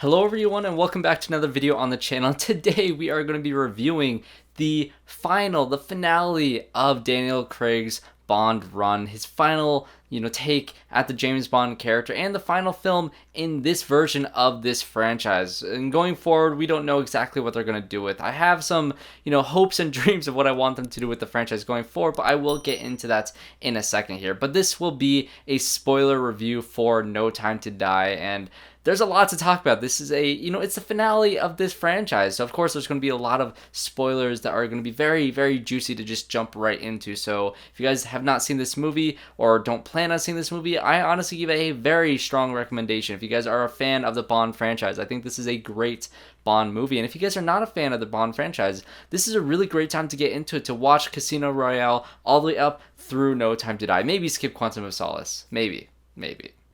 Hello everyone and welcome back to another video on the channel. Today we are going to be reviewing the finale of Daniel Craig's Bond run, his final, take at the James Bond character and the final film in this version of this franchise. And going forward, we don't know exactly what they're going to do with. I have some, hopes and dreams of what I want them to do with the franchise going forward, but I will get into that in a second here. But this will be a spoiler review for No Time to Die, and there's a lot to talk about. This is it's the finale of this franchise. So of course there's going to be a lot of spoilers that are going to be very, very juicy to just jump right into. So if you guys have not seen this movie or don't plan on seeing this movie, I honestly give it a very strong recommendation. If you guys are a fan of the Bond franchise, I think this is a great Bond movie. And if you guys are not a fan of the Bond franchise, this is a really great time to get into it, to watch Casino Royale all the way up through No Time to Die. Maybe skip Quantum of Solace. Maybe.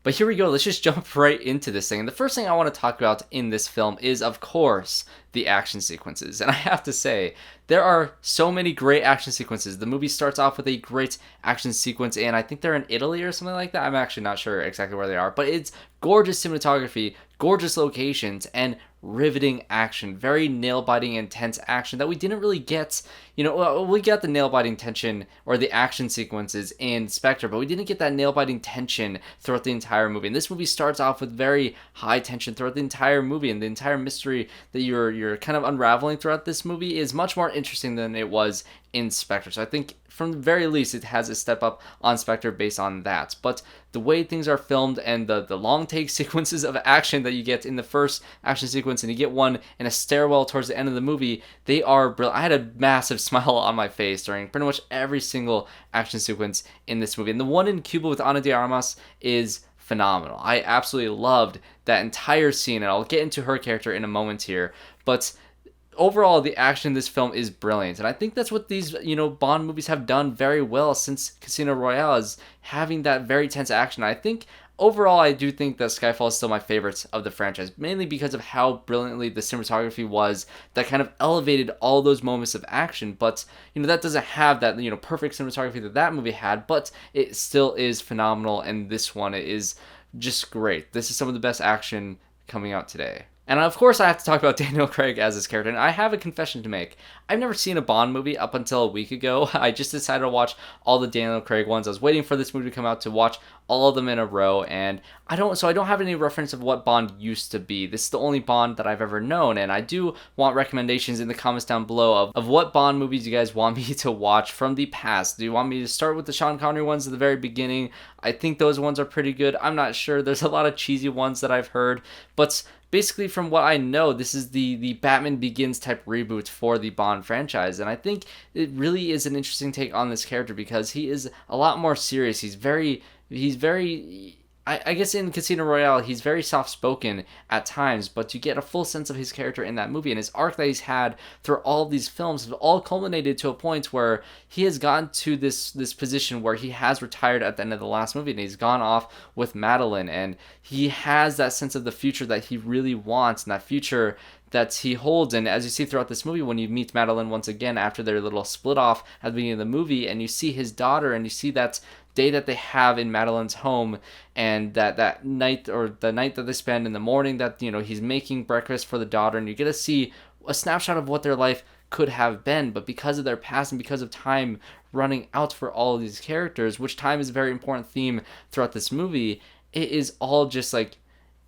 But here we go, let's just jump right into this thing. And the first thing I want to talk about in this film is, of course, the action sequences. And I have to say, there are so many great action sequences. The movie starts off with a great action sequence, and I think they're in Italy or something like that. I'm actually not sure exactly where they are, but it's gorgeous cinematography, gorgeous locations, and riveting action. Very nail-biting, intense action that we didn't really get. We got the nail-biting tension or the action sequences in Spectre, but we didn't get that nail-biting tension throughout the entire movie. And this movie starts off with very high tension throughout the entire movie, and the entire mystery that you're kind of unraveling throughout this movie is much more interesting than it was in Spectre. So I think from the very least it has a step up on Spectre based on that. But the way things are filmed and the long take sequences of action that you get in the first action sequence, and you get one in a stairwell towards the end of the movie, they are brilliant. I had a massive smile on my face during pretty much every single action sequence in this movie. And the one in Cuba with Ana de Armas is phenomenal. I absolutely loved that entire scene, and I'll get into her character in a moment here. But overall, the action in this film is brilliant, and I think that's what these Bond movies have done very well since Casino Royale, is having that very tense action. I think overall, I do think that Skyfall is still my favorite of the franchise, mainly because of how brilliantly the cinematography was that kind of elevated all those moments of action. But that doesn't have that perfect cinematography that movie had, but it still is phenomenal, and this one is just great. This is some of the best action coming out today. And of course I have to talk about Daniel Craig as his character, and I have a confession to make. I've never seen a Bond movie up until a week ago. I just decided to watch all the Daniel Craig ones. I was waiting for this movie to come out to watch all of them in a row, and I don't have any reference of what Bond used to be. This is the only Bond that I've ever known, and I do want recommendations in the comments down below of what Bond movies you guys want me to watch from the past. Do you want me to start with the Sean Connery ones at the very beginning? I think those ones are pretty good. I'm not sure. There's a lot of cheesy ones that I've heard, but basically, from what I know, this is the Batman Begins type reboot for the Bond franchise, and I think it really is an interesting take on this character because he is a lot more serious. He's very I guess in Casino Royale, he's very soft-spoken at times, but you get a full sense of his character in that movie, and his arc that he's had through all of these films have all culminated to a point where he has gotten to this position where he has retired at the end of the last movie, and he's gone off with Madeleine, and he has that sense of the future that he really wants, and that future that he holds. And as you see throughout this movie, when you meet Madeleine once again after their little split off at the beginning of the movie, and you see his daughter, and you see that day that they have in Madeleine's home, and that night, or the night that they spend in the morning, that he's making breakfast for the daughter, and you get to see a snapshot of what their life could have been. But because of their past and because of time running out for all of these characters, which time is a very important theme throughout this movie, it is all just like,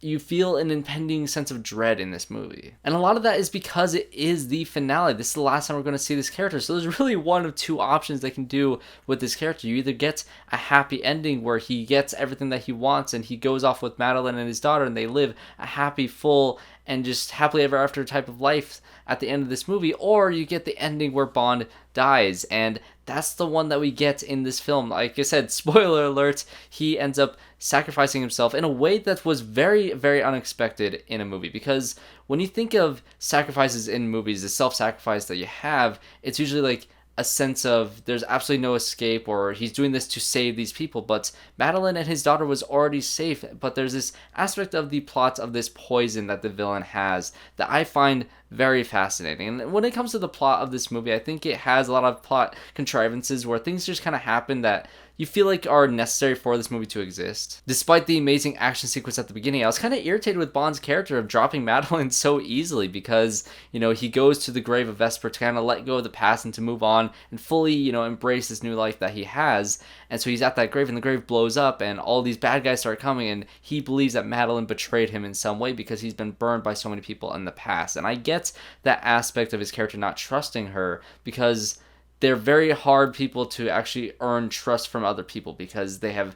you feel an impending sense of dread in this movie. And a lot of that is because it is the finale. This is the last time we're going to see this character. So there's really one of two options they can do with this character. You either get a happy ending where he gets everything that he wants and he goes off with Madeleine and his daughter and they live a happy, full, and just happily ever after type of life at the end of this movie, or you get the ending where Bond dies, and that's the one that we get in this film. Like I said, spoiler alert, he ends up sacrificing himself in a way that was very, very unexpected in a movie, because when you think of sacrifices in movies, the self-sacrifice that you have, it's usually like a sense of there's absolutely no escape, or he's doing this to save these people. But Madeleine and his daughter was already safe, but there's this aspect of the plot of this poison that the villain has that I find very fascinating. And when it comes to the plot of this movie, I think it has a lot of plot contrivances where things just kind of happen that you feel like are necessary for this movie to exist. Despite the amazing action sequence at the beginning, I was kind of irritated with Bond's character of dropping Madeline so easily because, you know, he goes to the grave of Vesper to kind of let go of the past and to move on and fully, you know, embrace this new life that he has. And so he's at that grave and the grave blows up and all these bad guys start coming and he believes that Madeline betrayed him in some way because he's been burned by so many people in the past. And I get that aspect of his character not trusting her because they're very hard people to actually earn trust from other people because they have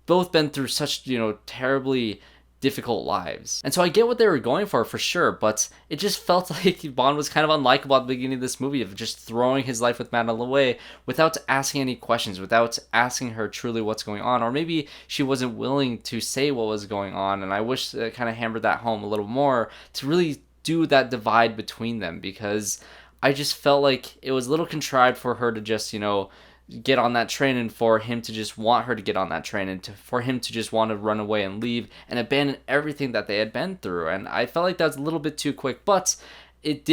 both been through such, you know, terribly difficult lives. And so I get what they were going for sure, but it just felt like Bond was kind of unlikable at the beginning of this movie of just throwing his life with Madeline away without asking any questions, without asking her truly what's going on, or maybe she wasn't willing to say what was going on. And I wish it kind of hammered that home a little more to really do that divide between them, because I just felt like it was a little contrived for her to just, you know, get on that train and for him to just want her to get on that train and for him to just want to run away and leave and abandon everything that they had been through. And I felt like that was a little bit too quick, but it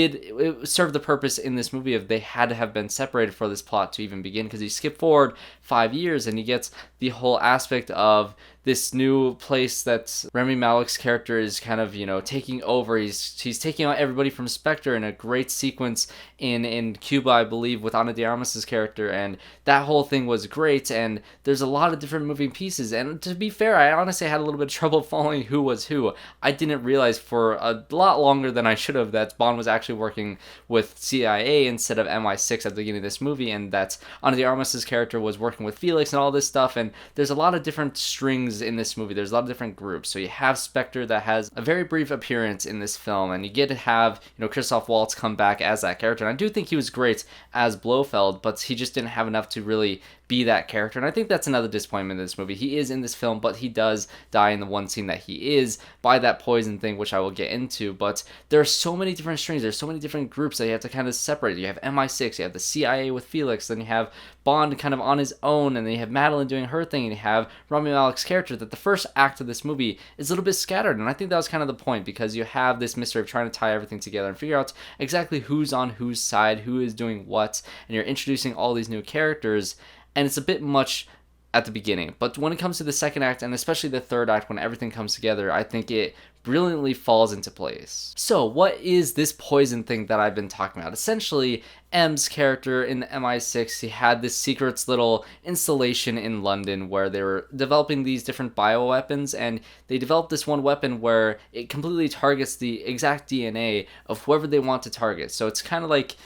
served the purpose in this movie of they had to have been separated for this plot to even begin, because you skip forward 5 years and you get the whole aspect of this new place that Rami Malek's character is kind of, you know, taking over. He's taking out everybody from Spectre in a great sequence in Cuba, I believe, with Ana de Armas' character, and that whole thing was great, and there's a lot of different moving pieces, and to be fair, I honestly had a little bit of trouble following who was who. I didn't realize for a lot longer than I should have that Bond was actually working with CIA instead of MI6 at the beginning of this movie, and that Ana de Armas' character was working with Felix and all this stuff, and there's a lot of different strings in this movie. There's a lot of different groups. So you have Spectre that has a very brief appearance in this film, and you get to have, you know, Christoph Waltz come back as that character. And I do think he was great as Blofeld, but he just didn't have enough to really be that character. And I think that's another disappointment in this movie. He is in this film, but he does die in the one scene that he is by that poison thing, which I will get into. But there are so many different strings. There's so many different groups that you have to kind of separate. You have MI6, you have the CIA with Felix, then you have Bond kind of on his own, and then you have Madeline doing her thing, and you have Rami Malek's character. That the first act of this movie is a little bit scattered, and I think that was kind of the point, because you have this mystery of trying to tie everything together and figure out exactly who's on whose side, who is doing what, and you're introducing all these new characters, and it's a bit much at the beginning. But when it comes to the second act, and especially the third act, when everything comes together, I think it brilliantly falls into place. So what is this poison thing that I've been talking about? Essentially, M's character in the MI6, he had this secret little installation in London where they were developing these different bioweapons, and they developed this one weapon where it completely targets the exact DNA of whoever they want to target. So it's kind of like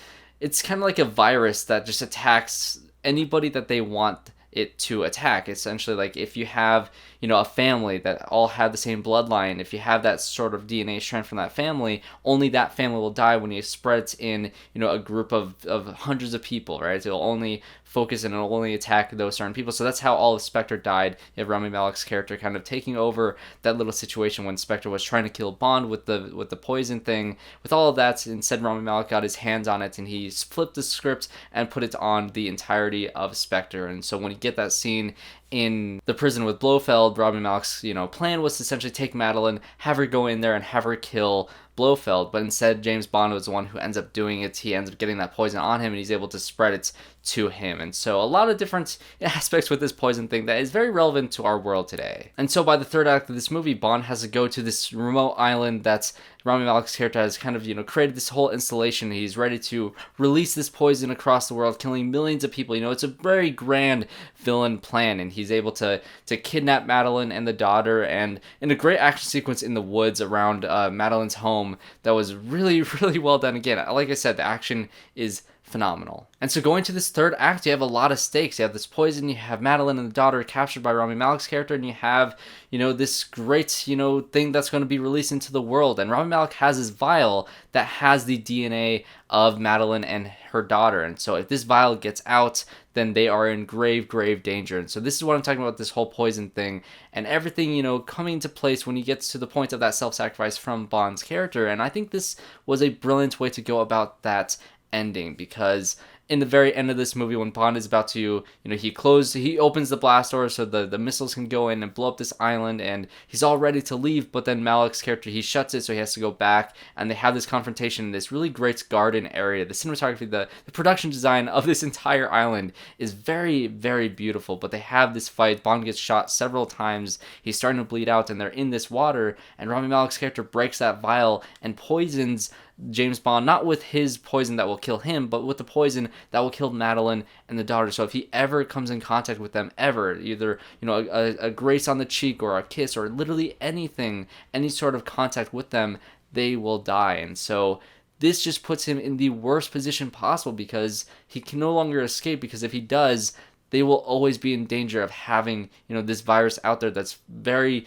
a virus that just attacks anybody that they want it to attack. Essentially, like if you have, you know, a family that all have the same bloodline, if you have that sort of DNA strand from that family, only that family will die when you spread it in, you know, a group of hundreds of people, right? It'll only focus and it'll only attack those certain people. So that's how all of Spectre died. You have Rami Malek's character kind of taking over that little situation when Spectre was trying to kill Bond with the poison thing. With all of that, instead Rami Malek got his hands on it and he flipped the script and put it on the entirety of Spectre. And so when you get that scene in the prison with Blofeld, Rami Malek's, you know, plan was to essentially take Madeline, have her go in there and have her kill Blofeld, but instead James Bond was the one who ends up doing it. He ends up getting that poison on him and he's able to spread it to him. And so a lot of different aspects with this poison thing that is very relevant to our world today. And so by the third act of this movie, Bond has to go to this remote island that's Rami Malek's character has kind of, you know, created this whole installation. He's ready to release this poison across the world, killing millions of people. You know, it's a very grand villain plan, and he's able to kidnap Madeline and the daughter, and in a great action sequence in the woods around Madeline's home that was really, really well done. Again, like I said, the action is phenomenal. And so going to this third act, you have a lot of stakes. You have this poison, you have Madeline and the daughter captured by Rami Malek's character, and you have, you know, this great, you know, thing that's going to be released into the world. And Rami Malek has this vial that has the DNA of Madeline and her daughter. And so if this vial gets out, then they are in grave, grave danger. And so this is what I'm talking about, this whole poison thing and everything, you know, coming into place when he gets to the point of that self-sacrifice from Bond's character. And I think this was a brilliant way to go about that ending, because in the very end of this movie when Bond is about to, he opens the blast door so the missiles can go in and blow up this island, and he's all ready to leave, but then Malek's character, he shuts it, so he has to go back, and they have this confrontation in this really great garden area. The cinematography, the production design of this entire island is very, very beautiful, but they have this fight. Bond gets shot several times. He's starting to bleed out, and they're in this water, and Rami Malek's character breaks that vial and poisons James Bond, not with his poison that will kill him, but with the poison that will kill Madeleine and the daughter. So if he ever comes in contact with them, ever, either, a grace on the cheek or a kiss or literally anything, any sort of contact with them, they will die. And so this just puts him in the worst position possible, because he can no longer escape, because if he does, they will always be in danger of having, this virus out there that's very,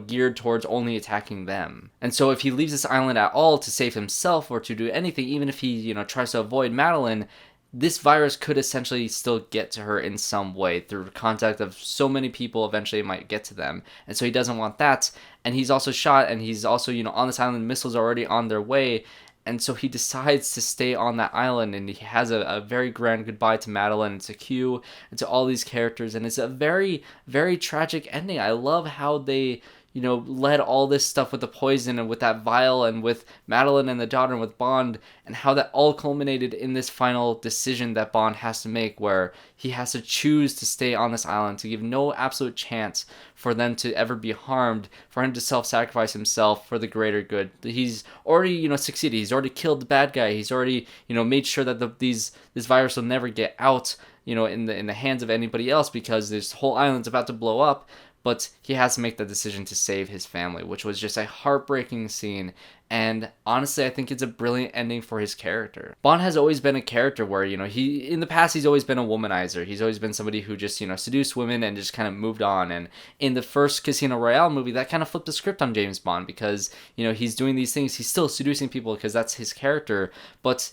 geared towards only attacking them. And so if he leaves this island at all to save himself or to do anything, even if he, tries to avoid Madeleine, this virus could essentially still get to her in some way through contact of so many people. Eventually it might get to them. And so he doesn't want that. And he's also shot, and he's also, on this island, missiles are already on their way. And so he decides to stay on that island, and he has a very grand goodbye to Madeleine and to Q and to all these characters. And it's a very, very tragic ending. I love how they, led all this stuff with the poison and with that vial and with Madeleine and the daughter and with Bond, and how that all culminated in this final decision that Bond has to make, where he has to choose to stay on this island, to give no absolute chance for them to ever be harmed, for him to self-sacrifice himself for the greater good. He's already, succeeded. He's already killed the bad guy. He's already, made sure that this virus will never get out, in the hands of anybody else, because this whole island's about to blow up. But he has to make the decision to save his family, which was just a heartbreaking scene. And honestly, I think it's a brilliant ending for his character. Bond has always been a character where, in the past, he's always been a womanizer. He's always been somebody who just, seduced women and just kind of moved on. And in the first Casino Royale movie, that kind of flipped the script on James Bond, because, he's doing these things. He's still seducing people because that's his character. But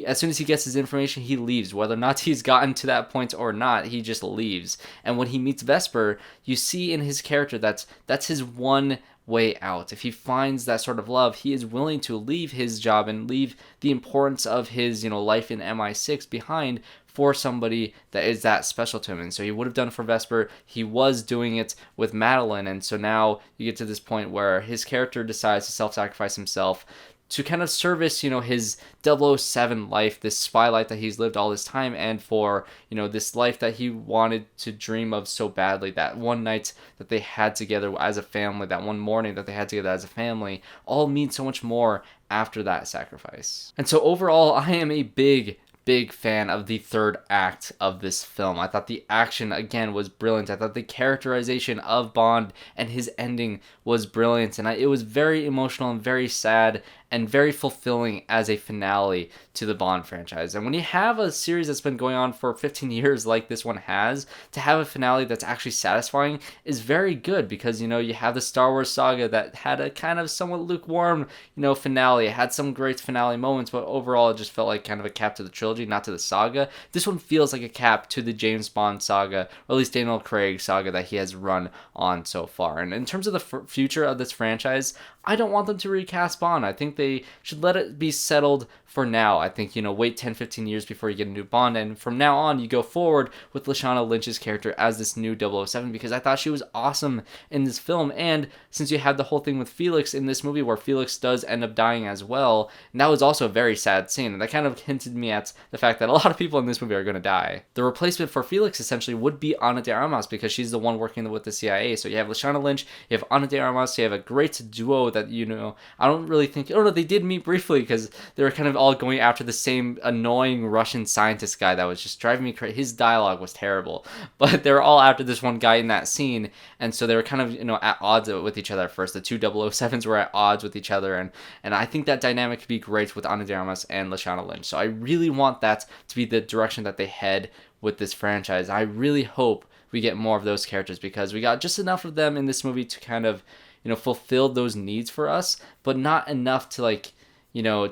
as soon as he gets his information, he leaves. Whether or not he's gotten to that point or not, he just leaves. And when he meets Vesper, you see in his character that's his one way out. If he finds that sort of love, he is willing to leave his job and leave the importance of his, life in MI6 behind for somebody that is that special to him. And so he would have done it for Vesper. He was doing it with Madeleine. And so now you get to this point where his character decides to self-sacrifice himself to kind of service, his 007 life, this spy life that he's lived all this time, and for, this life that he wanted to dream of so badly. That one night that they had together as a family, that one morning that they had together as a family, all means so much more after that sacrifice. And so overall, I am a big fan of the third act of this film. I thought the action, again, was brilliant. I thought the characterization of Bond and his ending was brilliant. And it was very emotional and very sad and very fulfilling as a finale to the Bond franchise. And when you have a series that's been going on for 15 years like this one has, to have a finale that's actually satisfying is very good, because, you have the Star Wars saga that had a kind of somewhat lukewarm, finale. It had some great finale moments, but overall it just felt like kind of a cap to the trilogy, not to the saga. This one feels like a cap to the James Bond saga, or at least Daniel Craig saga that he has run on so far. And in terms of the future of this franchise, I don't want them to recast Bond. I think they should let it be settled for now. I think, wait 10, 15 years before you get a new Bond, and from now on, you go forward with Lashana Lynch's character as this new 007, because I thought she was awesome in this film. And since you had the whole thing with Felix in this movie, where Felix does end up dying as well, and that was also a very sad scene, and that kind of hinted me at the fact that a lot of people in this movie are going to die. The replacement for Felix essentially would be Ana de Armas, because she's the one working with the CIA. So you have Lashana Lynch, you have Ana de Armas, you have a great duo that, I don't really think, they did meet briefly, because they were kind of all going after the same annoying Russian scientist guy that was just driving me crazy. His dialogue was terrible, but they were all after this one guy in that scene, and so they were kind of, at odds with each other at first. The two 007s were at odds with each other, and I think that dynamic could be great with Ana de Armas and Lashana Lynch. So I really want that to be the direction that they head with this franchise. I really hope we get more of those characters, because we got just enough of them in this movie to kind of, fulfill those needs for us, but not enough to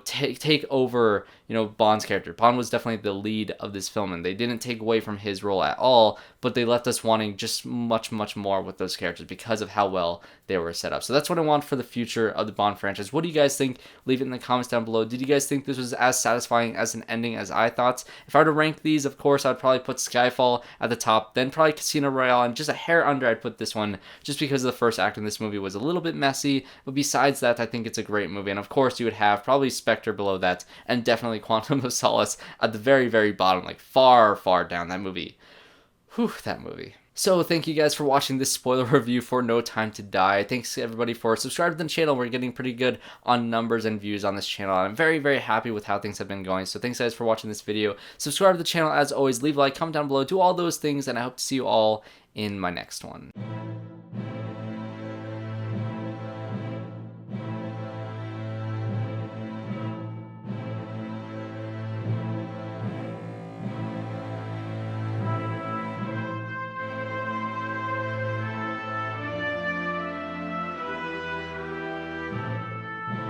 take over, Bond's character. Bond was definitely the lead of this film, and they didn't take away from his role at all, but they left us wanting just much, much more with those characters because of how well they were set up. So that's what I want for the future of the Bond franchise. What do you guys think? Leave it in the comments down below. Did you guys think this was as satisfying as an ending as I thought? If I were to rank these, of course, I'd probably put Skyfall at the top, then probably Casino Royale, and just a hair under I'd put this one, just because the first act in this movie was a little bit messy, but besides that, I think it's a great movie. And of course, you would have probably Spectre below that, and definitely Quantum of Solace at the very, very bottom, like far, far down. That movie. Whew, that movie. So thank you guys for watching this spoiler review for No Time to Die. Thanks everybody for subscribing to the channel. We're getting pretty good on numbers and views on this channel, and I'm very, very happy with how things have been going. So thanks guys for watching this video. Subscribe to the channel as always. Leave a like, comment down below, do all those things, and I hope to see you all in my next one.